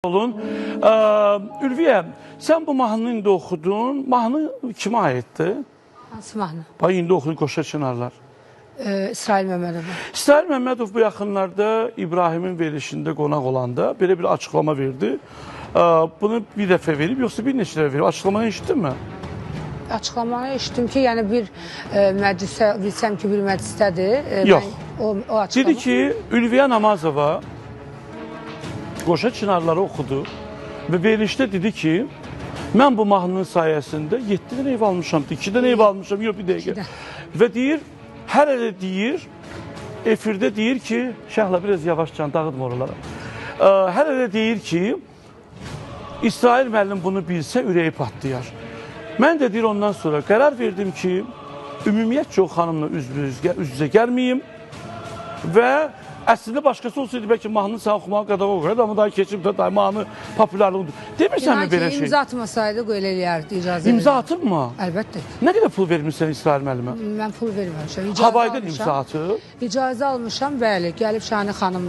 Olun. Ülviyə, sən bu mahnını indi oxudun. Mahnı kimə aiddir? Hansı mahnı? Bax, indi oxudun Qoşa Çınarlar. İsrail Məmmədov. İsrail Məmmədov bu yaxınlarda İbrahimin verilişində qonaq olanda belə bir açıqlama verdi. Bunu bir dəfə verib, yoxsa bir neçə dəfə verib? Açıqlamanı eşitdinmi? Açıqlamanı eşitdim ki, yəni bir məclisə, bilsəm ki, bir məclisdədir. Yox. O açıqlama. Dedi ki, Ülviyə Namazova Qoşa Çınarları oxudu və verilişdə dedi ki, mən bu mahnının sayəsində 7 dənə ev almışam, 2 dənə ev almışam, yox bir dəqiqə. Və deyir, hər elə deyir, efirdə deyir ki, Şəhla biraz yavaşcan dağıtma oralara. Hər elə deyir ki, İsrail müəllim bunu bilsə ürəyi patlayar. Mən də deyir ondan sonra qərar verdim ki, ümumiyyətcə o xanımla üz-üzə gəlməyim və əslində başqası olsaydı bəlkə mahnını sən oxumağa qadağa oxuyardı, amma daha keçib də mahnı populyarlığıdır. Demirsən mi belə şey? İmza atmasaydı elə eləyərdi, icazə verir. İmza atıb mı? Əlbəttə. Nə qədər pul vermişsən İsrail müəllimə? Mən pul verməmişəm. Havaydan imza atıb? İcazə almışam, bəli. Gəlib Şahani xanım,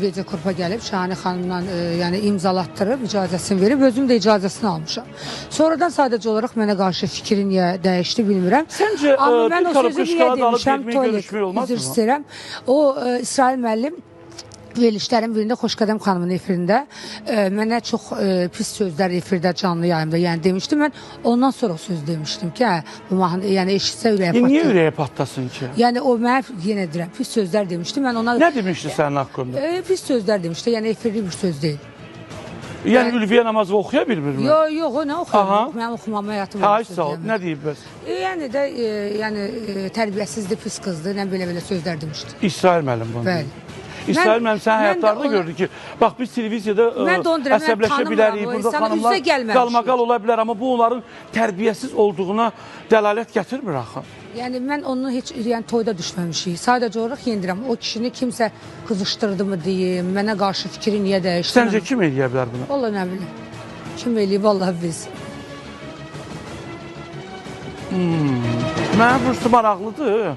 Vecə Kurpa gəlib Şahani xanımla yəni imzalatdırıb, icazəsini verib, özüm də icazəsini almışam. Sonradan sadəcə olaraq mənə qarşı fikri niyə dəyişdi bilmirəm. Səncə mən o sözü niyə demişəm, görüşmək olmaz mı? Üzr istəyirəm. O İsrail müəllim verilişlərin birində Xoşqədəm xanımın efirində mənə çox pis sözlər efirdə canlı yayımda yəni demişdim. Mən ondan sonra o söz demişdim ki, bu mahnı yəni eşitsə ürəyə patlasın. Niyə ürəyə patlasın ki? Yəni o mənə yenə deyirəm pis sözlər demişdim. Mən ona Nə demişdi sənin haqqında? Pis sözlər demişdi. Yəni efirli bir söz deyil. Yəni Ülviyə Namazova oxuya bilmirmi? Yox, o nə oxuyur? Mən oxumama həyatım var. Sağ ol. Nə deyib bəs? Yəni də tərbiyəsizdir, pis qızdır, nə belə sözlər demişdi. İsrail müəllim bunu. Bəli. İsrail müəllim sən həyatlarında gördü ki, bax biz televiziyada əsəbləşə bilərik, burada xanımlar qalmaqal ola bilər, amma bu onların tərbiyəsiz olduğuna dəlalət gətirmir axı. Yəni mən onu heç toyda düşməmişik. Sadəcə olaraq yendirəm. O kişini kimsə qızışdırdı mı deyim, mənə qarşı fikri niyə dəyişdi? Səncə kim eləyə bilər bunu? Vallahi nə bilim. Kim eləyib, vallahi biz. Mənə burası maraqlıdır.